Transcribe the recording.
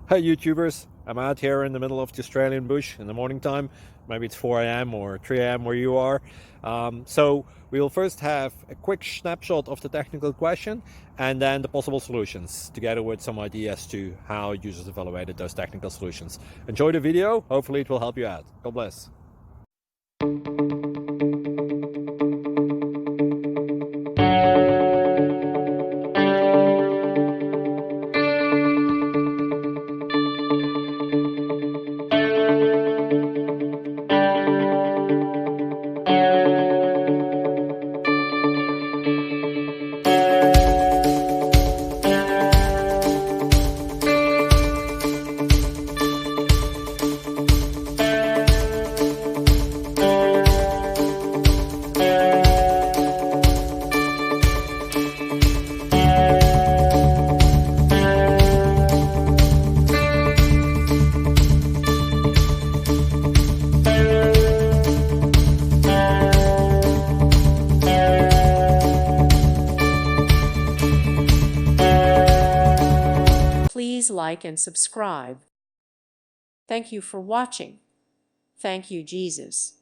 Hey YouTubers, I'm out here in the middle of the Australian bush in the morning time. Maybe it's 4 a.m. or 3 a.m. where you are. So we will first have a quick snapshot of the technical question and then the possible solutions, together with some ideas to how users evaluated those technical solutions. Enjoy the video, hopefully it will help you out. God bless. Please like and subscribe. Thank you for watching. Thank you, Jesus.